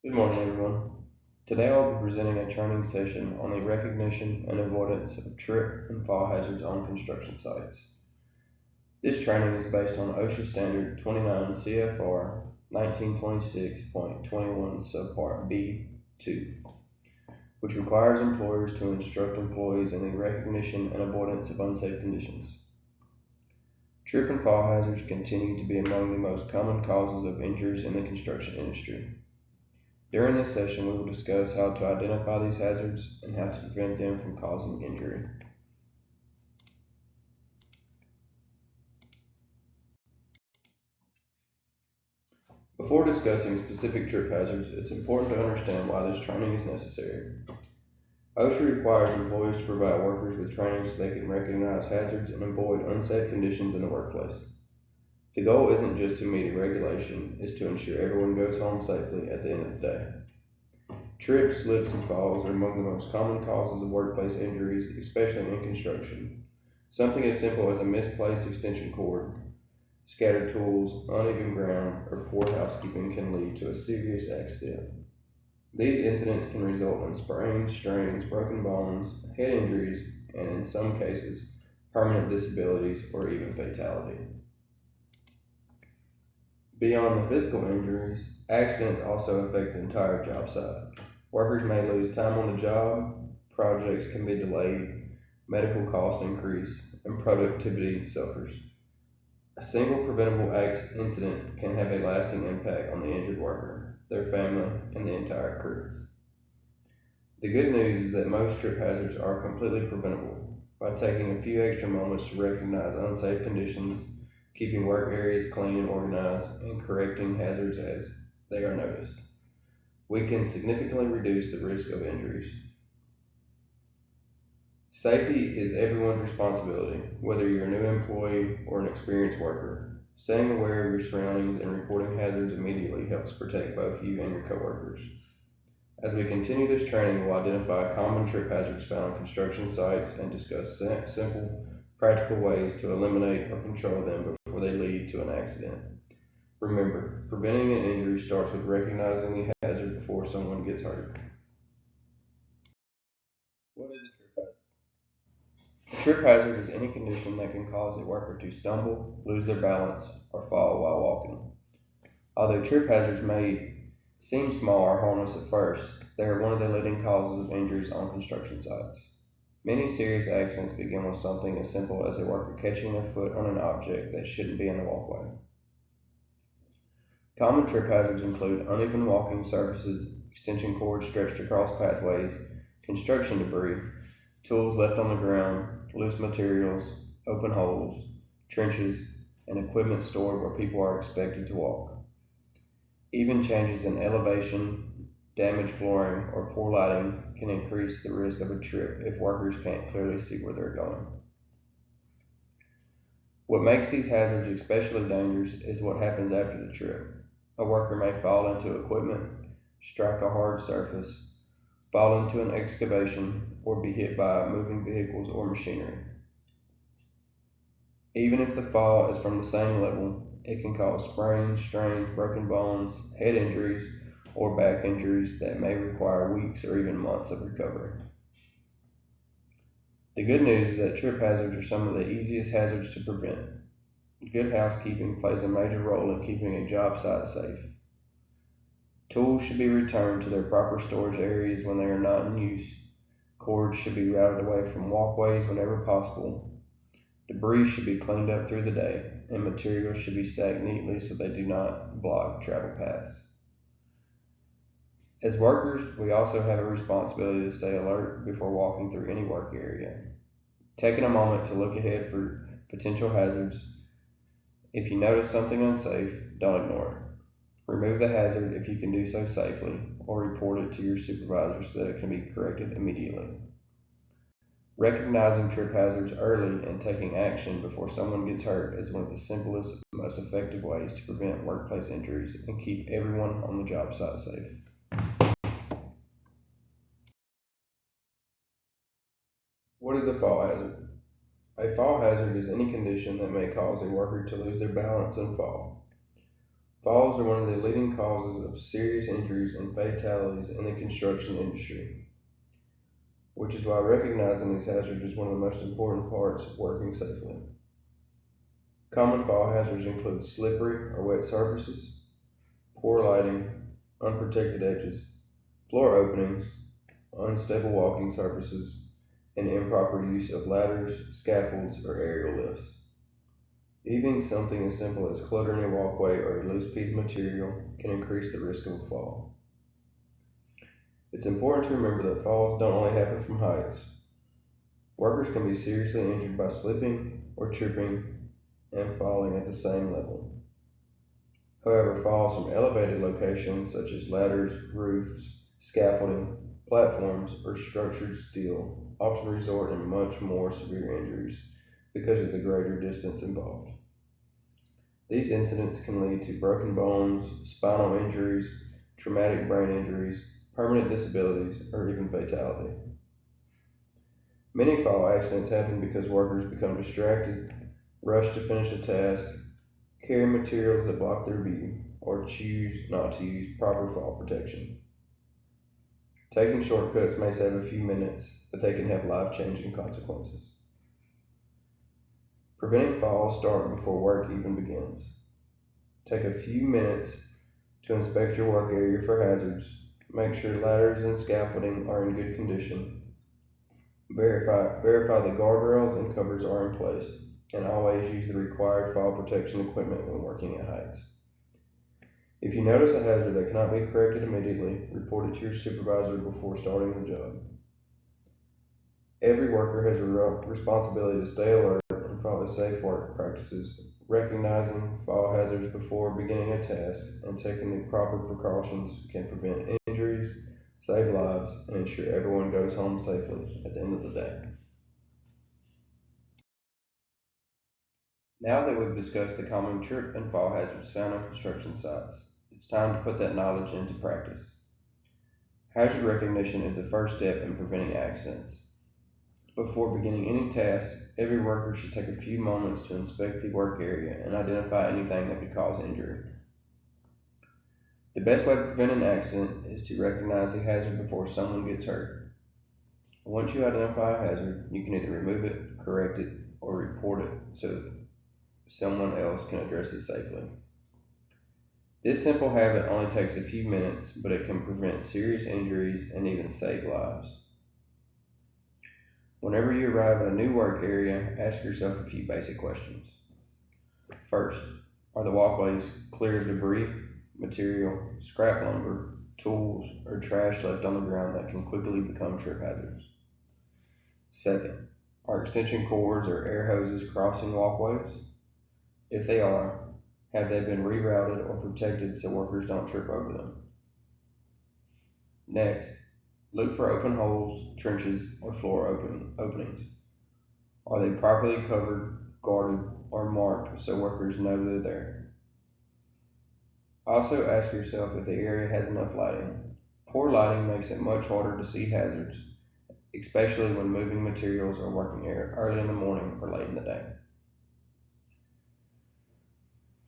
Good morning, everyone. Today I'll be presenting a training session on the recognition and avoidance of trip and fall hazards on construction sites. This training is based on OSHA Standard 29 CFR 1926.21 Subpart B2, which requires employers to instruct employees in the recognition and avoidance of unsafe conditions. Trip and fall hazards continue to be among the most common causes of injuries in the construction industry. During this session, we will discuss how to identify these hazards and how to prevent them from causing injury. Before discussing specific trip hazards, it's important to understand why this training is necessary. OSHA requires employees to provide workers with training so they can recognize hazards and avoid unsafe conditions in the workplace. The goal isn't just to meet a regulation, it's to ensure everyone goes home safely at the end of the day. Trips, slips, and falls are among the most common causes of workplace injuries, especially in construction. Something as simple as a misplaced extension cord, scattered tools, uneven ground, or poor housekeeping can lead to a serious accident. These incidents can result in sprains, strains, broken bones, head injuries, and in some cases, permanent disabilities or even fatality. Beyond the physical injuries, accidents also affect the entire job site. Workers may lose time on the job, projects can be delayed, medical costs increase, and productivity suffers. A single preventable incident can have a lasting impact on the injured worker, their family, and the entire crew. The good news is that most trip hazards are completely preventable by taking a few extra moments to recognize unsafe conditions, keeping work areas clean and organized, and correcting hazards as they are noticed. We can significantly reduce the risk of injuries. Safety is everyone's responsibility, whether you're a new employee or an experienced worker. Staying aware of your surroundings and reporting hazards immediately helps protect both you and your coworkers. As we continue this training, we'll identify common trip hazards found on construction sites and discuss simple, practical ways to eliminate or control them before they lead to an accident. Remember, preventing an injury starts with recognizing the hazard before someone gets hurt. What is a trip hazard? A trip hazard is any condition that can cause a worker to stumble, lose their balance, or fall while walking. Although trip hazards may seem small or harmless at first, they are one of the leading causes of injuries on construction sites. Many serious accidents begin with something as simple as a worker catching their foot on an object that shouldn't be in the walkway. Common trip hazards include uneven walking surfaces, extension cords stretched across pathways, construction debris, tools left on the ground, loose materials, open holes, trenches, and equipment stored where people are expected to walk. Even changes in elevation, damaged flooring, or poor lighting can increase the risk of a trip if workers can't clearly see where they're going. What makes these hazards especially dangerous is what happens after the trip. A worker may fall into equipment, strike a hard surface, fall into an excavation, or be hit by moving vehicles or machinery. Even if the fall is from the same level, it can cause sprains, strains, broken bones, head injuries, or back injuries that may require weeks or even months of recovery. The good news is that trip hazards are some of the easiest hazards to prevent. Good housekeeping plays a major role in keeping a job site safe. Tools should be returned to their proper storage areas when they are not in use. Cords should be routed away from walkways whenever possible. Debris should be cleaned up through the day, and materials should be stacked neatly so they do not block travel paths. As workers, we also have a responsibility to stay alert before walking through any work area. Taking a moment to look ahead for potential hazards. If you notice something unsafe, don't ignore it. Remove the hazard if you can do so safely, or report it to your supervisor so that it can be corrected immediately. Recognizing trip hazards early and taking action before someone gets hurt is one of the simplest, most effective ways to prevent workplace injuries and keep everyone on the job site safe. What is a fall hazard? A fall hazard is any condition that may cause a worker to lose their balance and fall. Falls are one of the leading causes of serious injuries and fatalities in the construction industry, which is why recognizing these hazards is one of the most important parts of working safely. Common fall hazards include slippery or wet surfaces, poor lighting, unprotected edges, floor openings, unstable walking surfaces, and improper use of ladders, scaffolds, or aerial lifts. Even something as simple as cluttering a walkway or a loose piece of material can increase the risk of a fall. It's important to remember that falls don't only happen from heights. Workers can be seriously injured by slipping or tripping and falling at the same level. However, falls from elevated locations such as ladders, roofs, scaffolding, platforms, or structured steel often result in much more severe injuries because of the greater distance involved. These incidents can lead to broken bones, spinal injuries, traumatic brain injuries, permanent disabilities, or even fatality. Many fall accidents happen because workers become distracted, rush to finish a task, carry materials that block their view, or choose not to use proper fall protection. Taking shortcuts may save a few minutes, but they can have life-changing consequences. Preventing falls start before work even begins. Take a few minutes to inspect your work area for hazards. Make sure ladders and scaffolding are in good condition. Verify the guardrails and covers are in place, and always use the required fall protection equipment when working at heights. If you notice a hazard that cannot be corrected immediately, report it to your supervisor before starting the job. Every worker has a responsibility to stay alert and follow safe work practices, recognizing fall hazards before beginning a task and taking the proper precautions can prevent injuries, save lives, and ensure everyone goes home safely at the end of the day. Now that we've discussed the common trip and fall hazards found on construction sites, it's time to put that knowledge into practice. Hazard recognition is the first step in preventing accidents. Before beginning any task, every worker should take a few moments to inspect the work area and identify anything that could cause injury. The best way to prevent an accident is to recognize the hazard before someone gets hurt. Once you identify a hazard, you can either remove it, correct it, or report it so someone else can address it safely. This simple habit only takes a few minutes, but it can prevent serious injuries and even save lives. Whenever you arrive at a new work area, ask yourself a few basic questions. First, are the walkways clear of debris, material, scrap lumber, tools, or trash left on the ground that can quickly become trip hazards? Second, are extension cords or air hoses crossing walkways? If they are, have they been rerouted or protected so workers don't trip over them? Next, look for open holes, trenches, or floor openings. Are they properly covered, guarded, or marked so workers know they're there? Also ask yourself if the area has enough lighting. Poor lighting makes it much harder to see hazards, especially when moving materials or working early in the morning or late in the day.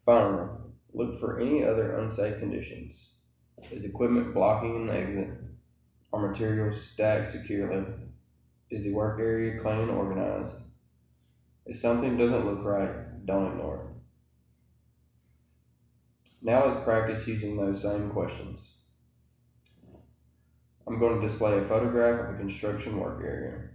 Finally, look for any other unsafe conditions. Is equipment blocking an exit? Are materials stacked securely? Is the work area clean and organized? If something doesn't look right, don't ignore it. Now let's practice using those same questions. I'm going to display a photograph of a construction work area.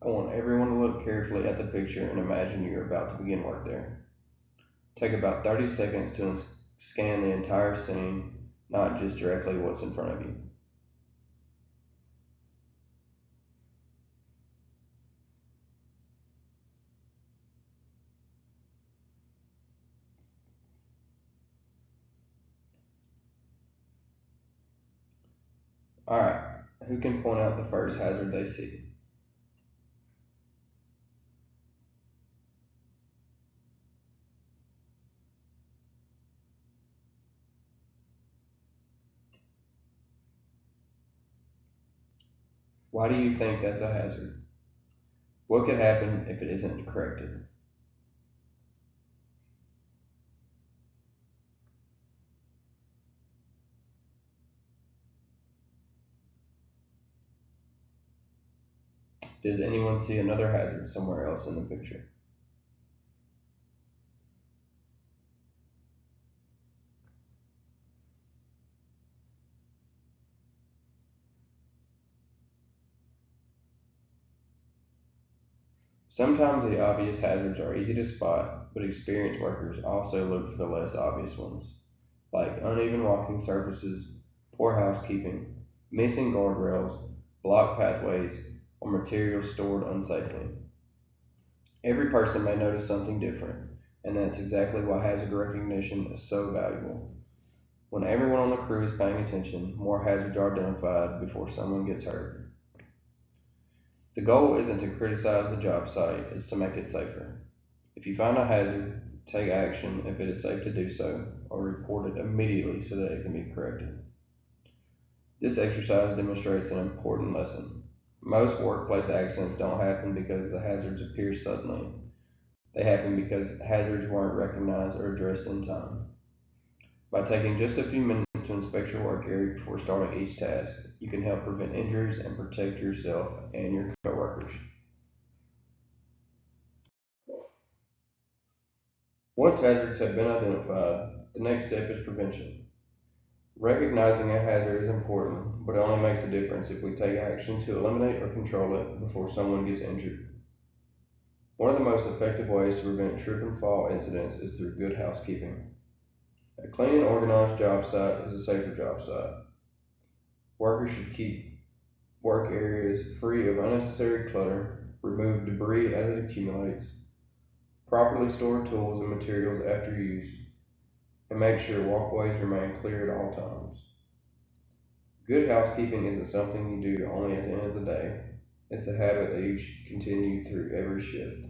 I want everyone to look carefully at the picture and imagine you're about to begin work there. Take about 30 seconds to scan the entire scene, not just directly what's in front of you. Alright, who can point out the first hazard they see? Why do you think that's a hazard? What could happen if it isn't corrected? Does anyone see another hazard somewhere else in the picture? Sometimes the obvious hazards are easy to spot, but experienced workers also look for the less obvious ones, like uneven walking surfaces, poor housekeeping, missing guardrails, blocked pathways, or materials stored unsafely. Every person may notice something different, and that's exactly why hazard recognition is so valuable. When everyone on the crew is paying attention, more hazards are identified before someone gets hurt. The goal isn't to criticize the job site, it's to make it safer. If you find a hazard, take action if it is safe to do so, or report it immediately so that it can be corrected. This exercise demonstrates an important lesson. Most workplace accidents don't happen because the hazards appear suddenly. They happen because hazards weren't recognized or addressed in time. By taking just a few minutes to inspect your work area before starting each task, you can help prevent injuries and protect yourself and your coworkers. Once hazards have been identified, the next step is prevention. Recognizing a hazard is important, but it only makes a difference if we take action to eliminate or control it before someone gets injured. One of the most effective ways to prevent trip and fall incidents is through good housekeeping. A clean and organized job site is a safer job site. Workers should keep work areas free of unnecessary clutter, remove debris as it accumulates, properly store tools and materials after use, and make sure walkways remain clear at all times. Good housekeeping isn't something you do only at the end of the day, it's a habit that you should continue through every shift.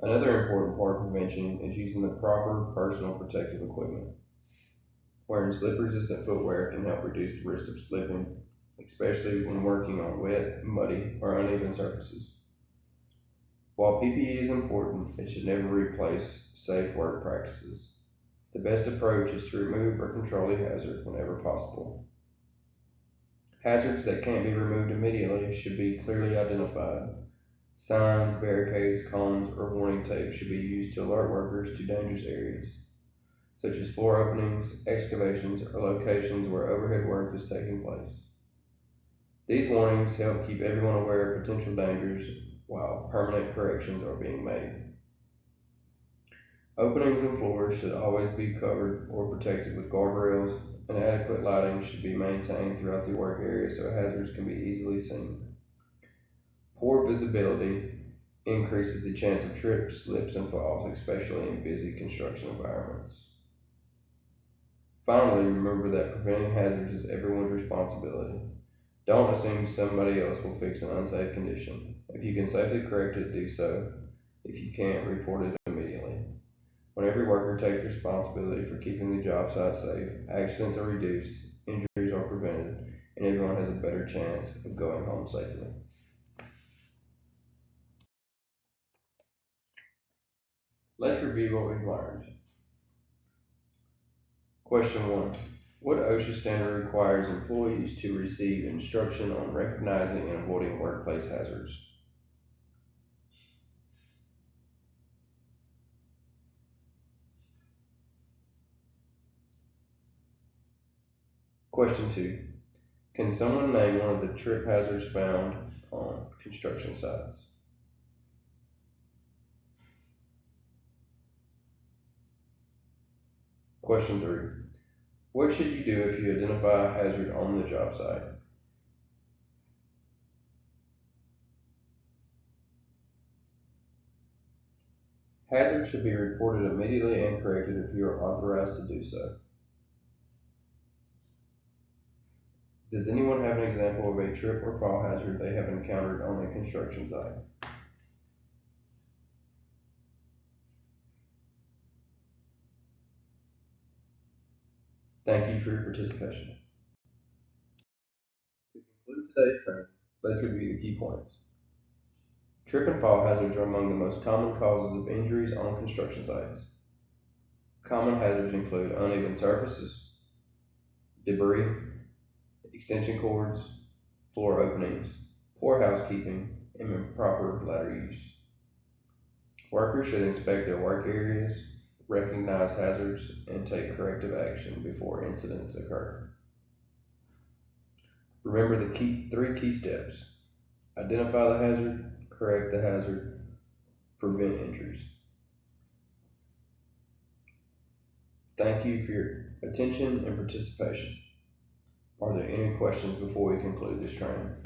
Another important part of prevention is using the proper personal protective equipment. Wearing slip resistant footwear can help reduce the risk of slipping, especially when working on wet, muddy, or uneven surfaces. While PPE is important, it should never replace safe work practices. The best approach is to remove or control the hazard whenever possible. Hazards that can't be removed immediately should be clearly identified. Signs, barricades, cones, or warning tape should be used to alert workers to dangerous areas, such as floor openings, excavations, or locations where overhead work is taking place. These warnings help keep everyone aware of potential dangers while permanent corrections are being made. Openings and floors should always be covered or protected with guardrails, and adequate lighting should be maintained throughout the work area so hazards can be easily seen. Poor visibility increases the chance of trips, slips, and falls, especially in busy construction environments. Finally, remember that preventing hazards is everyone's responsibility. Don't assume somebody else will fix an unsafe condition. If you can safely correct it, do so. If you can't, report it immediately. When every worker takes responsibility for keeping the job site safe, accidents are reduced, injuries are prevented, and everyone has a better chance of going home safely. Let's review what we've learned. Question 1. What OSHA standard requires employees to receive instruction on recognizing and avoiding workplace hazards? Question 2. Can someone name one of the trip hazards found on construction sites? Question 3. What should you do if you identify a hazard on the job site? Hazards should be reported immediately and corrected if you are authorized to do so. Does anyone have an example of a trip or fall hazard they have encountered on a construction site? Thank you for your participation. To conclude today's training, let's review the key points. Trip and fall hazards are among the most common causes of injuries on construction sites. Common hazards include uneven surfaces, debris, extension cords, floor openings, poor housekeeping, and improper ladder use. Workers should inspect their work areas, recognize hazards, and take corrective action before incidents occur. Remember the three key steps: identify the hazard, correct the hazard, prevent injuries. Thank you for your attention and participation. Are there any questions before we conclude this training?